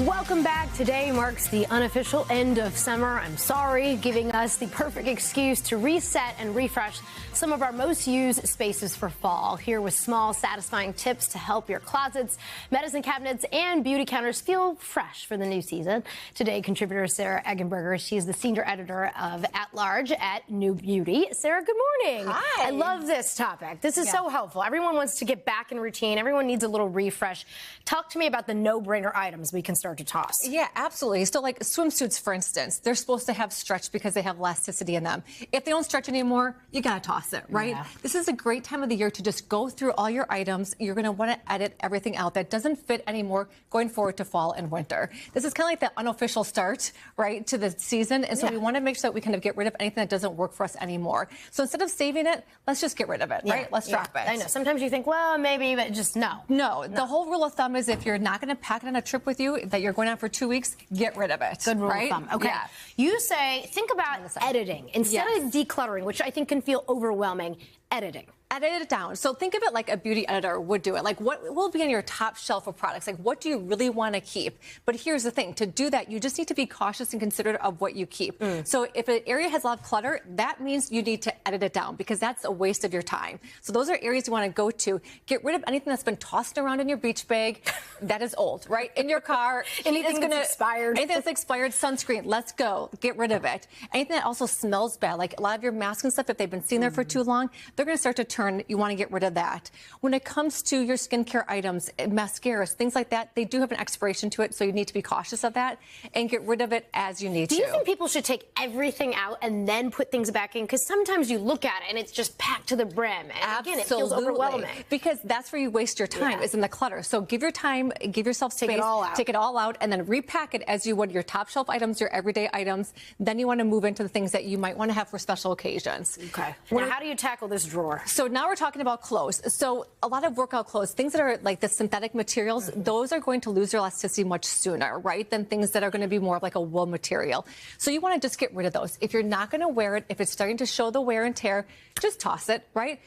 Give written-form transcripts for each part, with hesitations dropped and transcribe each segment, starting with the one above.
Welcome back. Today marks the unofficial end of summer. I'm sorry, giving us the perfect excuse to reset and refresh some of our most used spaces for fall. Here with small, satisfying tips to help your closets, medicine cabinets, and beauty counters feel fresh for the new season. Today, contributor Sarah Eggenberger, she's the senior editor of At Large at NewBeauty. Sarah, good morning. Hi. I love this topic. This is so helpful. Everyone wants to get back in routine. Everyone needs a little refresh. Talk to me about the no-brainer items we can start to toss. Yeah, absolutely. So like swimsuits, for instance, they're supposed to have stretch because they have elasticity in them. If they don't stretch anymore, you got to toss it, right? Yeah. This is a great time of the year to just go through all your items. You're going to want to edit everything out that doesn't fit anymore going forward to fall and winter. This is kind of like the unofficial start, right, to the season. And so we want to make sure that we kind of get rid of anything that doesn't work for us anymore. So instead of saving it, let's just get rid of it, right? Let's drop it. I know. Sometimes you think, well, maybe, but just no. No. The whole rule of thumb is if you're not going to pack it on a trip with you, that you're going on for 2 weeks, get rid of it. Good rule right? of thumb. Okay. Yeah. You say, think about editing. Instead of decluttering, which I think can feel overwhelming, editing. Edit it down. So think of it like a beauty editor would do it. Like what will be on your top shelf of products? Like what do you really want to keep? But here's the thing. To do that, you just need to be cautious and considerate of what you keep. So if an area has a lot of clutter, that means you need to edit it down because that's a waste of your time. So those are areas you want to go to. Get rid of anything that's been tossed around in your beach bag. That is old, right? In your car. Anything that's expired. Anything that's expired. Sunscreen. Let's go. Get rid of it. Anything that also smells bad, like a lot of your masks and stuff, if they've been sitting there for too long, they're going to start to turn. You want to get rid of that. When it comes to your skincare items, mascaras, things like that, they do have an expiration to it, so you need to be cautious of that and get rid of it as you need to. Do you think people should take everything out and then put things back in? Because sometimes you look at it and it's just packed to the brim. And again, it feels overwhelming. Because that's where you waste your time, is in the clutter. So give your time, give yourself space, take it all out, and then repack it as you would your top shelf items, your everyday items. Then you want to move into the things that you might want to have for special occasions. Okay. Now, how do you tackle this drawer? So now we're talking about clothes. So a lot of workout clothes, things that are like the synthetic materials, those are going to lose their elasticity much sooner, right, than things that are going to be more of like a wool material. So you want to just get rid of those. If you're not going to wear it, if it's starting to show the wear and tear, just toss it, right?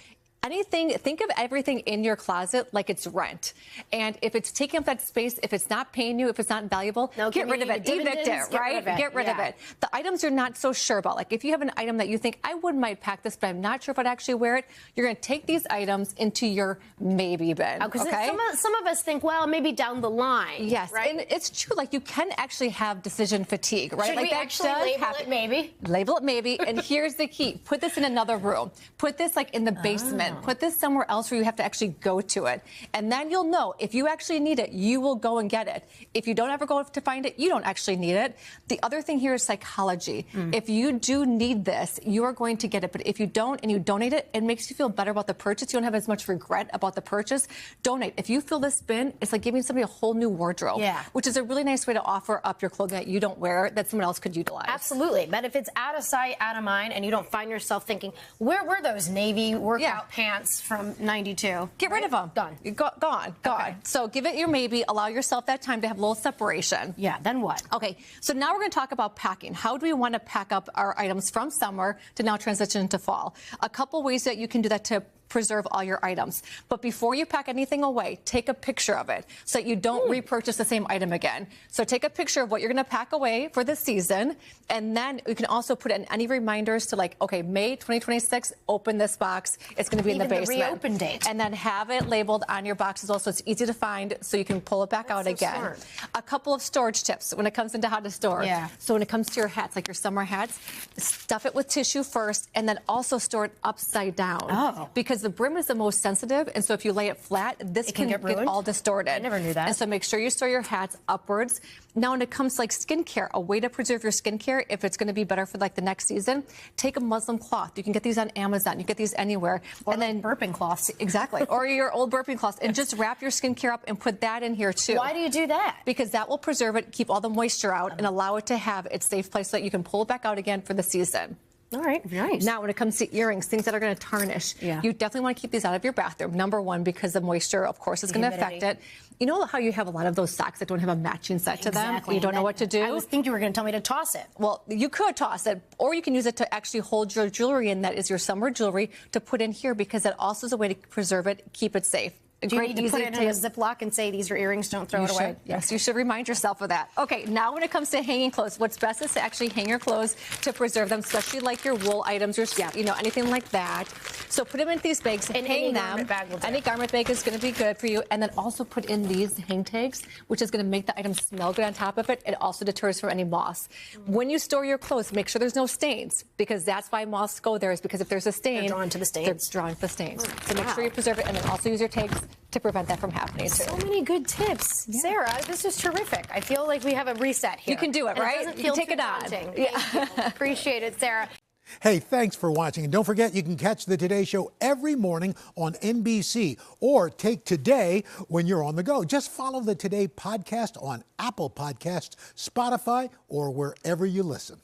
Anything, think of everything in your closet like it's rent. And if it's taking up that space, if it's not paying you, if it's not valuable, get rid of it. Evict it, right? Get rid of it. The items you're not so sure about, like if you have an item that you think, I might pack this, but I'm not sure if I'd actually wear it, you're going to take these items into your maybe bin. Okay? Some of us think, well, maybe down the line. Yes, right? And it's true. Like you can actually have decision fatigue, right? Should like we actually label it maybe? Label it maybe. And here's the key. Put this in another room. Put this like in the basement. Put this somewhere else where you have to actually go to it. And then you'll know if you actually need it, you will go and get it. If you don't ever go to find it, you don't actually need it. The other thing here is psychology. If you do need this, you are going to get it. But if you don't and you donate it, it makes you feel better about the purchase. You don't have as much regret about the purchase. Donate. If you fill this bin, it's like giving somebody a whole new wardrobe, which is a really nice way to offer up your clothing that you don't wear that someone else could utilize. Absolutely. But if it's out of sight, out of mind, and you don't find yourself thinking, where were those navy workout pants from 92? Get rid of them. Done. Gone. Okay. So give it your maybe. Allow yourself that time to have a little separation. Yeah. Then what? Okay. So now we're going to talk about packing. How do we want to pack up our items from summer to now transition into fall? A couple ways that you can do that to preserve all your items. But before you pack anything away, take a picture of it so that you don't repurchase the same item again. So take a picture of what you're going to pack away for the season. And then you can also put in any reminders to like, okay, May 2026, open this box. It's going to be in the basement. The reopen date. And then have it labeled on your box as well so it's easy to find so you can pull it back out again. Smart. A couple of storage tips when it comes into how to store. Yeah. So when it comes to your hats, like your summer hats, stuff it with tissue first and then also store it upside down. Because the brim is the most sensitive, and so if you lay it flat, this can get all distorted. I never knew that. And so make sure you store your hats upwards. Now, when it comes to like skincare, a way to preserve your skincare, if it's going to be better for like the next season, take a muslin cloth. You can get these on Amazon. You get these anywhere. Or and then burping cloths. Exactly. Or your old burping cloths, and just wrap your skincare up and put that in here too. Why do you do that? Because that will preserve it, keep all the moisture out, and allow it to have its safe place so that you can pull it back out again for the season. All right, nice. Now, when it comes to earrings, things that are going to tarnish, you definitely want to keep these out of your bathroom. Number one, because the moisture, of course, is going to affect it. You know how you have a lot of those socks that don't have a matching set to them? You don't know what to do? I was thinking you were going to tell me to toss it. Well, you could toss it, or you can use it to actually hold your jewelry in that is your summer jewelry to put in here because that also is a way to preserve it, keep it safe. Do you need to put it in a Ziploc and say these are earrings, don't throw it away? Yes, you should remind yourself of that. Okay, now when it comes to hanging clothes, what's best is to actually hang your clothes to preserve them, especially like your wool items or anything like that. So put them in these bags and hang them. Garment bag will do. Any garment bag is going to be good for you. And then also put in these hang tags, which is going to make the item smell good on top of it. It also deters from any moths. When you store your clothes, make sure there's no stains, because that's why moths go there, is because if there's a stain, they're drawn to the stains. They're drawn to the stains. So make sure you preserve it, and then also use your tags to prevent that from happening too. So many good tips. Yeah. Sarah, this is terrific. I feel like we have a reset here. You can do it, right? It doesn't feel take it on. Yeah. Appreciate it, Sarah. Hey, thanks for watching. And don't forget, you can catch the Today Show every morning on NBC, or take Today when you're on the go. Just follow the Today podcast on Apple Podcasts, Spotify, or wherever you listen.